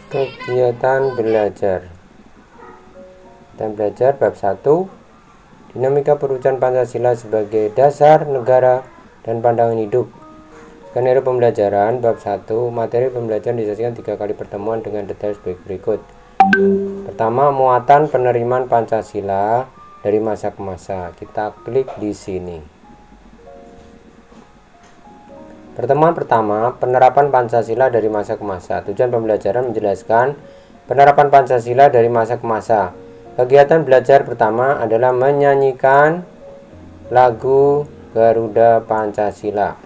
Kegiatan belajar. Dan belajar bab 1, dinamika perwujudan Pancasila sebagai dasar negara dan pandangan hidup. Skenario pembelajaran bab 1, materi pembelajaran disajikan 3 kali pertemuan dengan detail sebagai berikut. Pertama, muatan penerimaan Pancasila dari masa ke masa. Kita klik di sini. Pertemuan pertama, penerapan Pancasila dari masa ke masa. Tujuan pembelajaran menjelaskan penerapan Pancasila dari masa ke masa. Kegiatan belajar pertama adalah menyanyikan lagu Garuda Pancasila.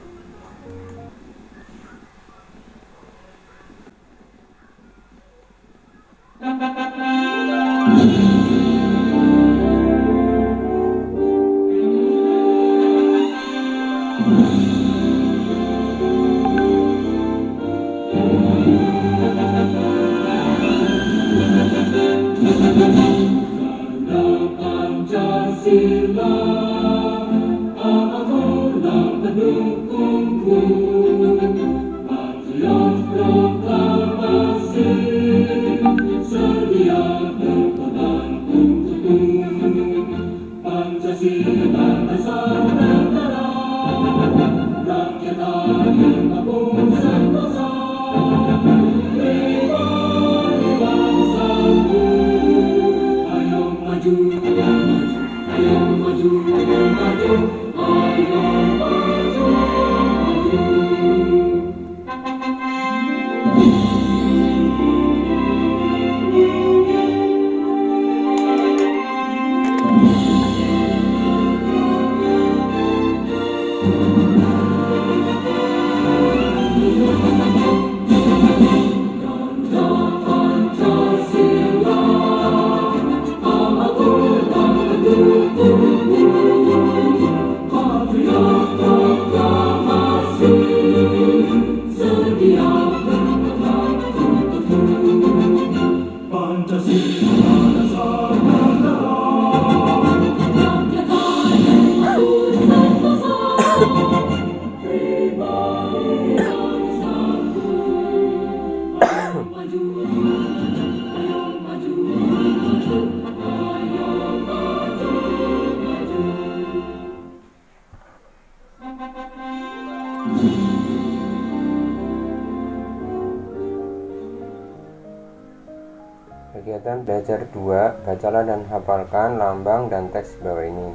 Kegiatan belajar 2, bacalah dan hafalkan lambang dan teks di bawah ini.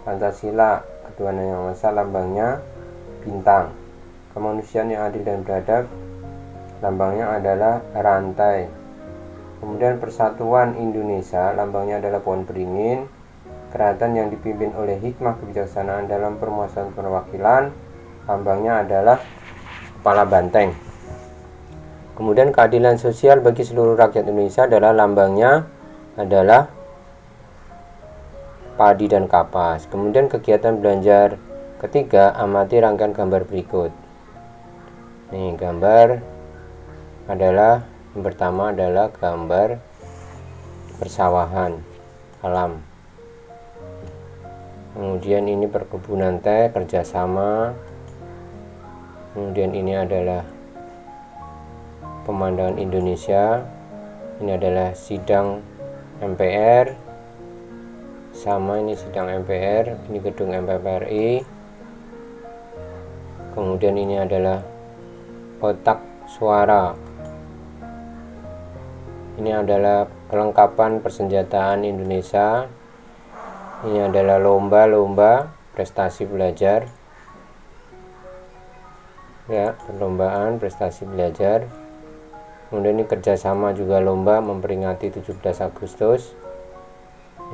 Pancasila, ketuhanan yang maha esa, lambangnya bintang. Kemanusiaan yang adil dan beradab, lambangnya adalah rantai. Kemudian Persatuan Indonesia, lambangnya adalah pohon beringin. Kerajaan yang dipimpin oleh hikmah kebijaksanaan dalam permuasaan perwakilan, lambangnya adalah kepala banteng. Kemudian keadilan sosial bagi seluruh rakyat Indonesia adalah lambangnya adalah padi dan kapas. Kemudian kegiatan belajar ketiga, amati rangkaian gambar berikut. Nih, gambar adalah yang pertama adalah gambar persawahan alam. Kemudian ini perkebunan teh kerjasama. Kemudian ini adalah pemandangan Indonesia. Ini adalah sidang MPR. Sama ini sidang MPR. Ini gedung MPR RI. Kemudian ini adalah kotak suara. Ini adalah kelengkapan persenjataan Indonesia. Ini adalah lomba-lomba prestasi belajar. Ya, perlombaan prestasi belajar. Kemudian ini kerjasama juga lomba memperingati 17 Agustus.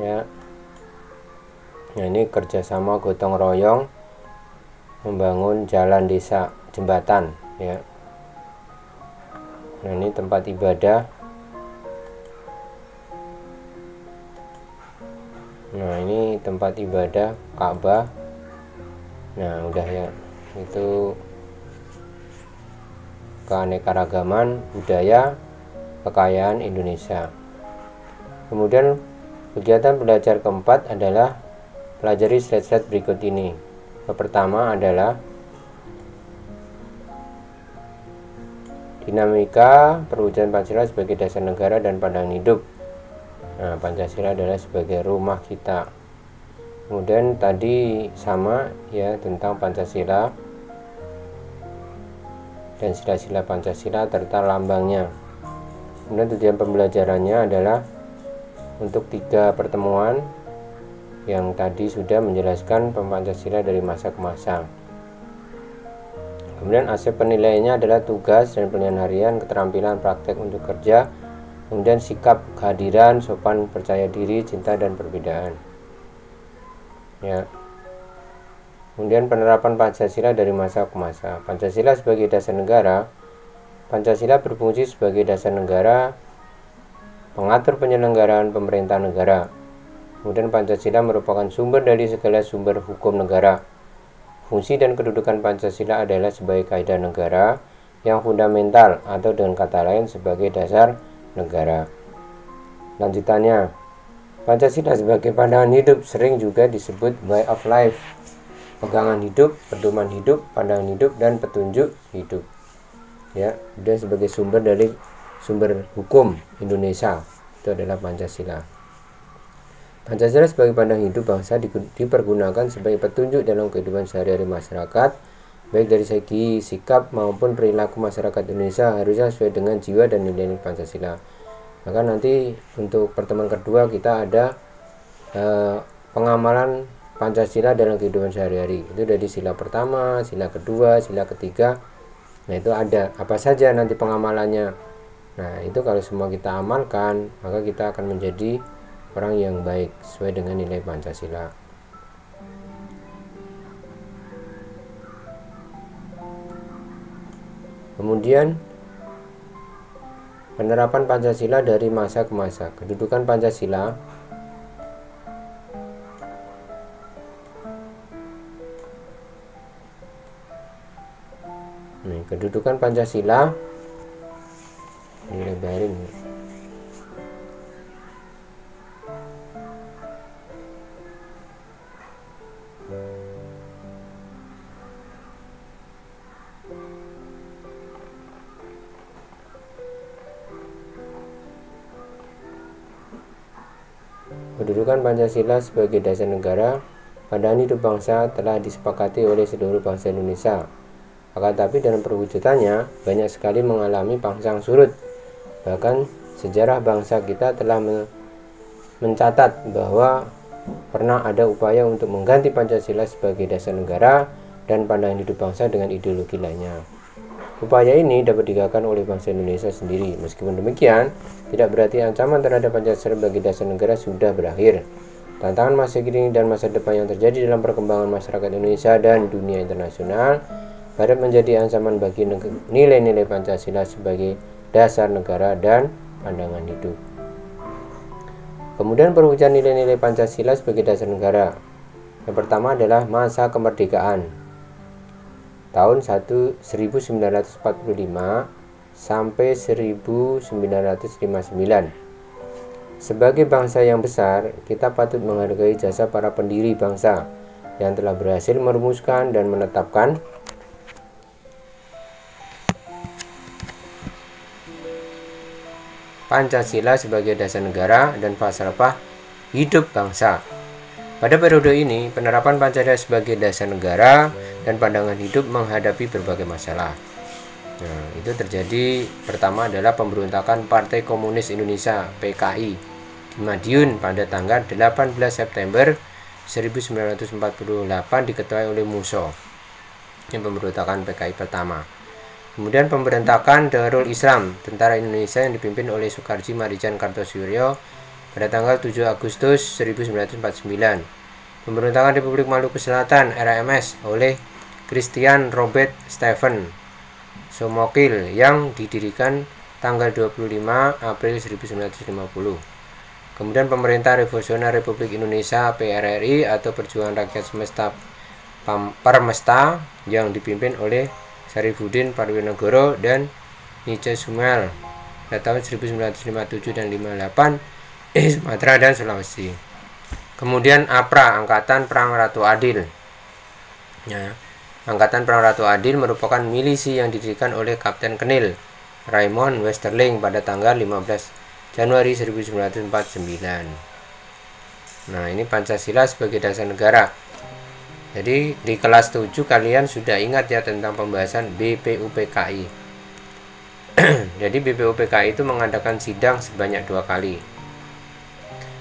Ya. Nah, ini kerjasama gotong royong membangun jalan desa, jembatan. Ya. Nah, ini tempat ibadah. Nah, ini tempat ibadah Ka'bah. Nah, udah ya. Itu keanekaragaman budaya kekayaan Indonesia. Kemudian kegiatan belajar keempat adalah pelajari slide-slide berikut ini. Yang pertama adalah Dinamika perwujudan Pancasila sebagai dasar negara dan pandangan hidup. Nah, Pancasila adalah sebagai rumah kita. Kemudian tadi sama ya tentang Pancasila dan sila-sila Pancasila serta lambangnya. Kemudian tujuan pembelajarannya adalah untuk 3 pertemuan yang tadi sudah menjelaskan Pancasila dari masa ke masa. Kemudian aspek penilaiannya adalah tugas dan penilaian harian, keterampilan praktek untuk kerja, kemudian sikap, kehadiran, sopan, percaya diri, cinta, dan perbedaan. Ya. Kemudian penerapan Pancasila dari masa ke masa. Pancasila sebagai dasar negara. Pancasila berfungsi sebagai dasar negara, pengatur penyelenggaraan pemerintahan negara. Kemudian Pancasila merupakan sumber dari segala sumber hukum negara. Fungsi dan kedudukan Pancasila adalah sebagai kaidah negara yang fundamental atau dengan kata lain sebagai dasar negara. Lanjutannya, Pancasila sebagai pandangan hidup sering juga disebut way of life, pegangan hidup, pedoman hidup, pandangan hidup, dan petunjuk hidup. Ya, dan sebagai sumber dari sumber hukum Indonesia itu adalah Pancasila. Pancasila sebagai pandangan hidup bangsa dipergunakan sebagai petunjuk dalam kehidupan sehari-hari masyarakat, baik dari segi sikap maupun perilaku masyarakat Indonesia harusnya sesuai dengan jiwa dan nilai-nilai Pancasila. Maka nanti untuk pertemuan kedua kita ada pengamalan Pancasila dalam kehidupan sehari-hari. Itu dari sila pertama, sila kedua, sila ketiga. Nah itu ada apa saja nanti pengamalannya. Nah itu kalau semua kita amalkan, maka kita akan menjadi orang yang baik sesuai dengan nilai Pancasila. Kemudian penerapan Pancasila dari masa ke masa. Kedudukan Pancasila kedudukan Pancasila dilebarin. Kedudukan Pancasila sebagai dasar negara, pandangan hidup bangsa telah disepakati oleh seluruh bangsa Indonesia. Akan tetapi dalam perwujudannya banyak sekali mengalami pasang surut. Bahkan sejarah bangsa kita telah mencatat bahwa pernah ada upaya untuk mengganti Pancasila sebagai dasar negara dan pandangan hidup bangsa dengan ideologi lainnya. Upaya ini dapat digagalkan oleh bangsa Indonesia sendiri. Meskipun demikian, tidak berarti ancaman terhadap Pancasila sebagai dasar negara sudah berakhir. Tantangan masa kini dan masa depan yang terjadi dalam perkembangan masyarakat Indonesia dan dunia internasional dapat menjadi ancaman bagi nilai-nilai Pancasila sebagai dasar negara dan pandangan hidup. Kemudian perwujudan nilai-nilai Pancasila sebagai dasar negara. Yang pertama adalah masa kemerdekaan. Tahun 1945 sampai 1959. Sebagai bangsa yang besar, kita patut menghargai jasa para pendiri bangsa yang telah berhasil merumuskan dan menetapkan Pancasila sebagai dasar negara dan falsafah hidup bangsa. Pada periode ini, penerapan Pancasila sebagai dasar negara dan pandangan hidup menghadapi berbagai masalah. Nah, itu terjadi pertama adalah pemberontakan Partai Komunis Indonesia (PKI) di Madiun pada tanggal 18 September 1948 diketuai oleh Musso. Ini pemberontakan PKI pertama. Kemudian pemberontakan Darul Islam Tentara Indonesia yang dipimpin oleh Soekarji Marijan Kartosuryo pada tanggal 7 Agustus 1949. Pemberontakan Republik Maluku Selatan (RMS) oleh Christian Robert Stephen Somokil yang didirikan tanggal 25 April 1950. Kemudian Pemerintah Revolusioner Republik Indonesia (PRRI) atau Perjuangan Rakyat Semesta Permesta yang dipimpin oleh Sarifuddin Parwinegoro dan Nice Sumel pada tahun 1957 dan 58 di Sumatera dan Sulawesi. Kemudian APRA, Angkatan Perang Ratu Adil. Ya, Angkatan Perang Ratu Adil merupakan milisi yang didirikan oleh Kapten Kenil Raymond Westerling pada tanggal 15 Januari 1949. Nah, ini Pancasila sebagai dasar negara. Jadi di kelas 7 kalian sudah ingat ya tentang pembahasan BPUPKI. Jadi BPUPKI itu mengadakan sidang sebanyak 2 kali.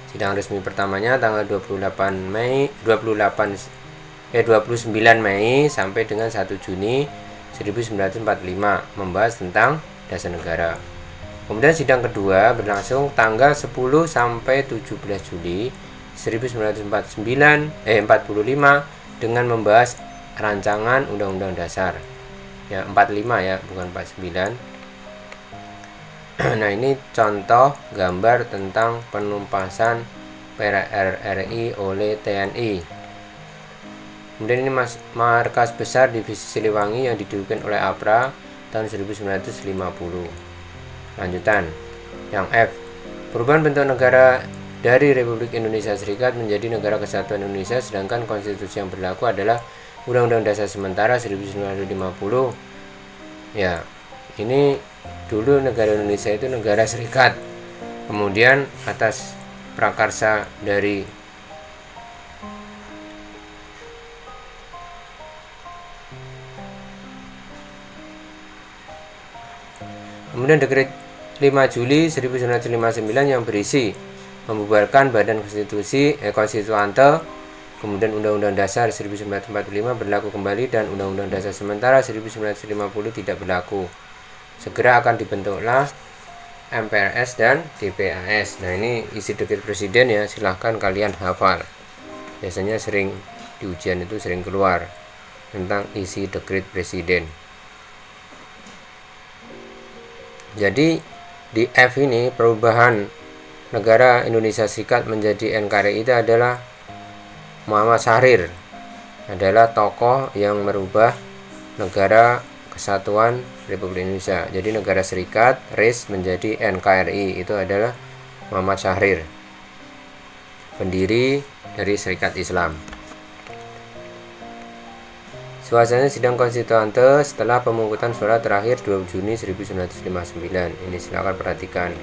Sidang resmi pertamanya tanggal 29 Mei sampai dengan 1 Juni 1945 membahas tentang dasar negara. Kemudian sidang kedua berlangsung tanggal 10 sampai 17 Juli 1945 dengan membahas rancangan Undang-Undang Dasar. Ya, 45 ya, bukan 49. Nah, ini contoh gambar tentang penumpasan PRRI oleh TNI. Kemudian ini markas besar divisi Siliwangi yang didirikan oleh APRA tahun 1950. Lanjutan, yang F, perubahan bentuk negara dari Republik Indonesia Serikat menjadi Negara Kesatuan Indonesia, sedangkan konstitusi yang berlaku adalah Undang-Undang Dasar Sementara 1950. Ya, ini dulu negara Indonesia itu negara serikat. Kemudian atas prakarsa dari Dekret 5 Juli 1959 yang berisi membubarkan Badan Konstituante, kemudian Undang-Undang Dasar 1945 berlaku kembali dan Undang-Undang Dasar Sementara 1950 tidak berlaku. Segera akan dibentuklah MPRS dan DPAS. Nah, ini isi dekret presiden ya, silahkan kalian hafal. Biasanya sering di ujian itu sering keluar tentang isi dekret presiden. Jadi di F ini perubahan negara Indonesia Serikat menjadi NKRI itu adalah Muhammad Syahrir, adalah tokoh yang merubah negara Kesatuan Republik Indonesia. Jadi negara Serikat RIS menjadi NKRI itu adalah Muhammad Syahrir, pendiri dari Serikat Islam. Suasana sidang konstituante setelah pemungutan suara terakhir 2 Juni 1959. Ini silakan perhatikan.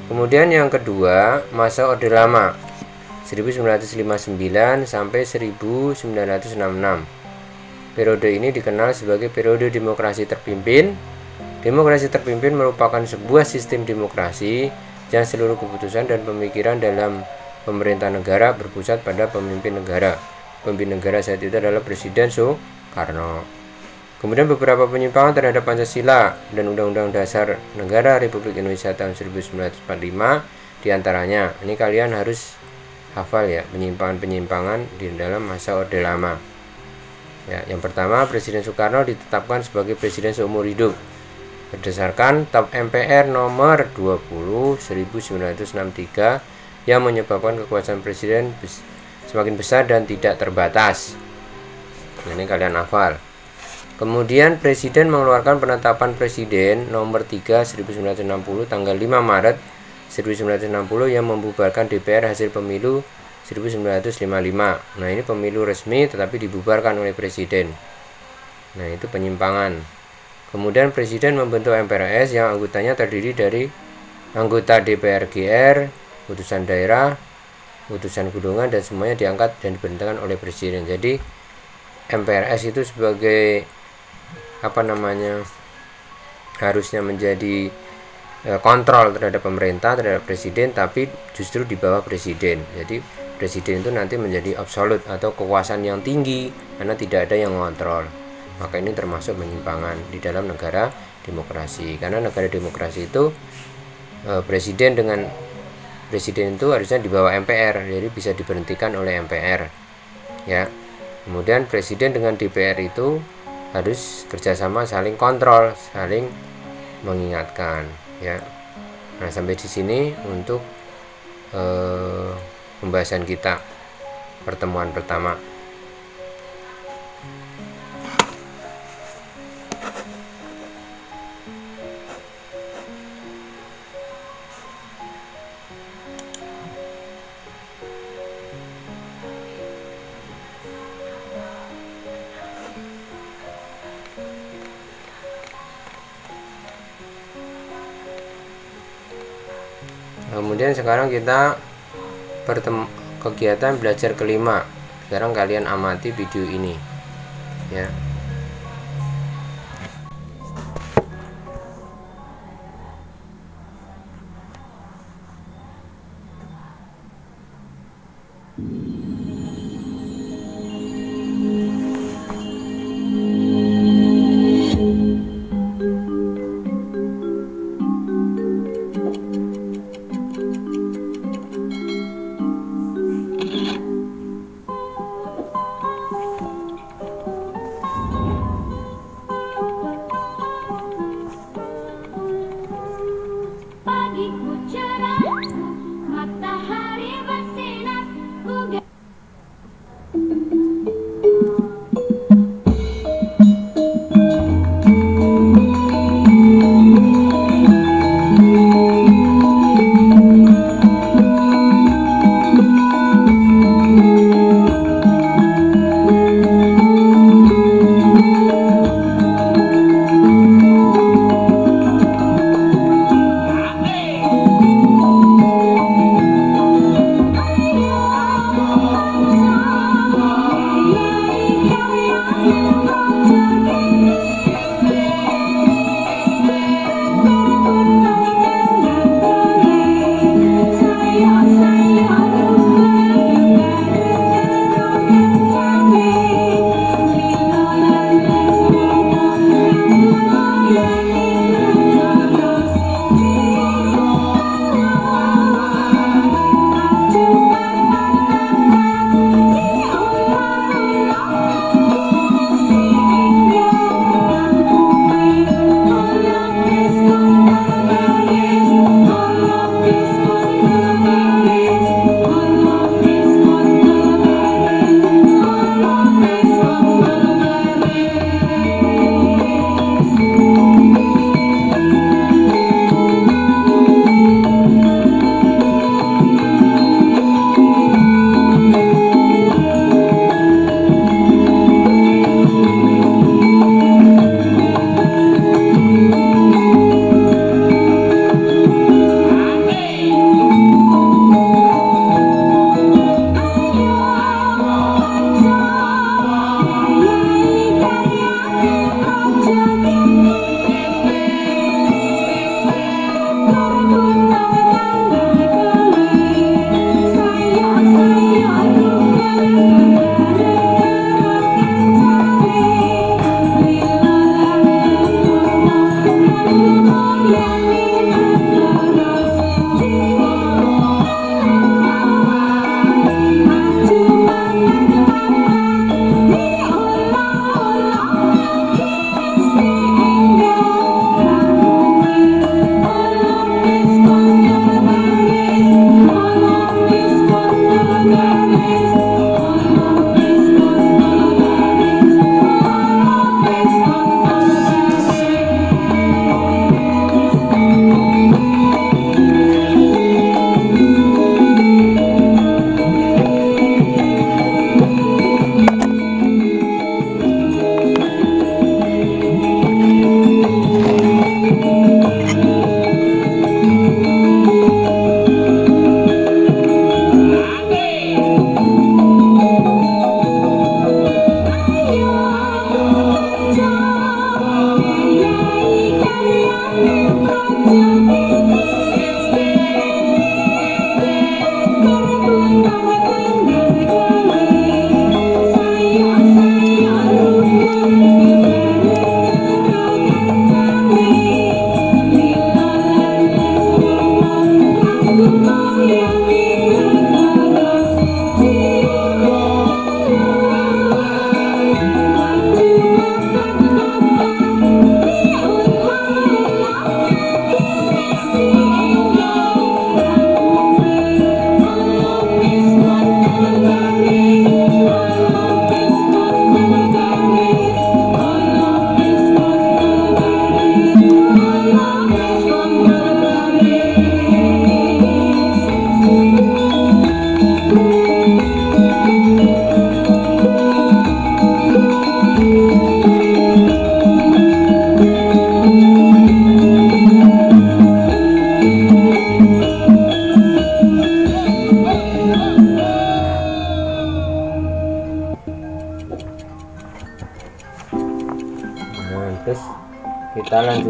Kemudian yang kedua, masa Orde Lama 1959 sampai 1966. Periode ini dikenal sebagai periode demokrasi terpimpin. Demokrasi terpimpin merupakan sebuah sistem demokrasi yang seluruh keputusan dan pemikiran dalam pemerintah negara berpusat pada pemimpin negara. Pemimpin negara saat itu adalah Presiden Soekarno. Kemudian beberapa penyimpangan terhadap Pancasila dan Undang-Undang Dasar Negara Republik Indonesia tahun 1945 diantaranya. Ini kalian harus hafal ya, penyimpangan-penyimpangan di dalam masa Orde Lama. Ya, yang pertama, Presiden Soekarno ditetapkan sebagai Presiden seumur hidup berdasarkan TAP MPR nomor 20/1963 yang menyebabkan kekuasaan Presiden semakin besar dan tidak terbatas. Ini kalian hafal. Kemudian Presiden mengeluarkan penetapan Presiden nomor 3/1960 tanggal 5 Maret 1960 yang membubarkan DPR hasil pemilu 1955. Nah, ini pemilu resmi tetapi dibubarkan oleh Presiden. Nah, itu penyimpangan. Kemudian Presiden membentuk MPRS yang anggotanya terdiri dari anggota DPR GR, utusan daerah, utusan gulungan, dan semuanya diangkat dan diberhentikan oleh Presiden. Jadi MPRS itu sebagai harusnya menjadi kontrol terhadap pemerintah, terhadap Presiden, tapi justru di bawah Presiden. Jadi Presiden itu nanti menjadi absolut atau kekuasaan yang tinggi karena tidak ada yang mengontrol. Maka ini termasuk penyimpangan di dalam negara demokrasi. Karena negara demokrasi itu Presiden itu harusnya di bawah MPR, jadi bisa diberhentikan oleh MPR. Ya. Kemudian Presiden dengan DPR itu harus kerjasama, saling kontrol, saling mengingatkan. Ya. Nah, sampai di sini untuk pembahasan kita pertemuan pertama. Kemudian sekarang kita kegiatan belajar kelima. Sekarang kalian amati video ini ya.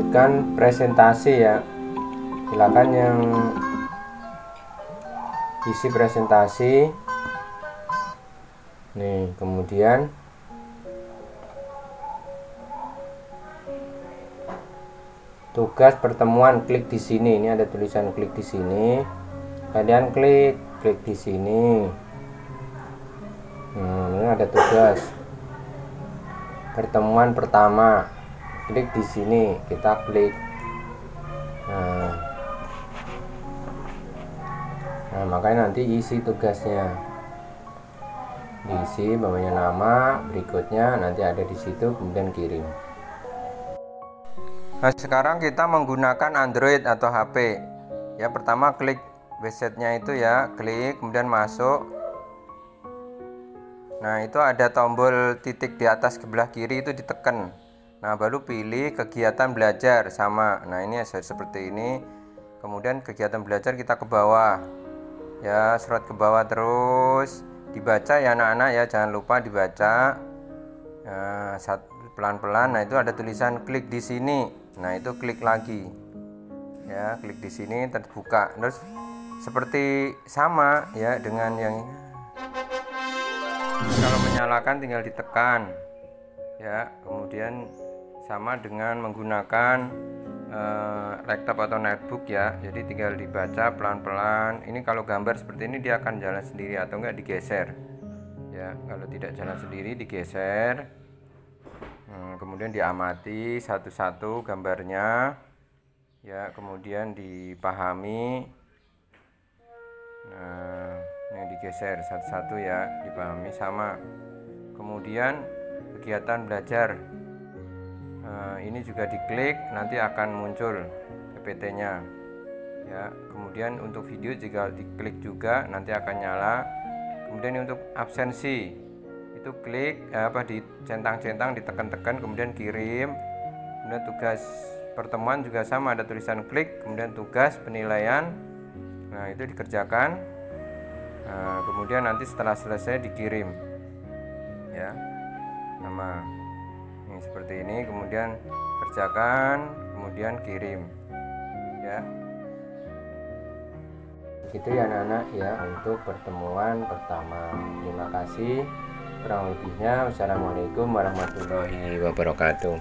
melanjutkan presentasi ya. Silakan yang isi presentasi. Nih, kemudian tugas pertemuan, klik di sini. Ini ada tulisan klik di sini. Kalian klik di sini. Ini ada tugas pertemuan pertama. Klik di sini, kita klik. Nah, makanya nanti isi tugasnya. Diisi bawahnya nama, berikutnya nanti ada di situ, kemudian kirim. Nah, sekarang kita menggunakan Android atau HP. Ya, pertama klik websitenya itu ya, klik kemudian masuk. Nah, itu ada tombol titik di atas sebelah kiri itu ditekan. Nah, baru pilih kegiatan belajar sama. Nah, ini seperti ini. Kemudian kegiatan belajar kita ke bawah. Ya, scroll ke bawah terus. Dibaca ya anak-anak ya, jangan lupa dibaca. Nah, pelan-pelan. Nah, itu ada tulisan klik di sini. Nah, itu klik lagi. Ya, klik di sini terbuka. Terus seperti sama ya dengan yang ini. Kalau menyalakan tinggal ditekan. Ya, kemudian sama dengan menggunakan laptop atau netbook ya. Jadi tinggal dibaca pelan-pelan. Ini kalau gambar seperti ini dia akan jalan sendiri atau enggak digeser. Ya, kalau tidak jalan sendiri digeser. Kemudian diamati satu-satu gambarnya. Ya, kemudian dipahami. Nah, ini digeser satu-satu ya, dipahami sama. Kemudian kegiatan belajar. Ini juga diklik, nanti akan muncul PPT-nya. Ya, kemudian untuk video jika diklik juga nanti akan nyala. Kemudian untuk absensi itu klik dicentang-centang, ditekan-tekan, kemudian kirim. Kemudian tugas pertemuan juga sama, ada tulisan klik, kemudian tugas penilaian. Nah, itu dikerjakan. Nah, kemudian nanti setelah selesai dikirim. Ya, sama. Ini seperti ini, kemudian kerjakan, kemudian kirim. Ya. Gitu ya anak-anak ya untuk pertemuan pertama. Terima kasih. Kurang lebihnya wassalamualaikum warahmatullahi wabarakatuh.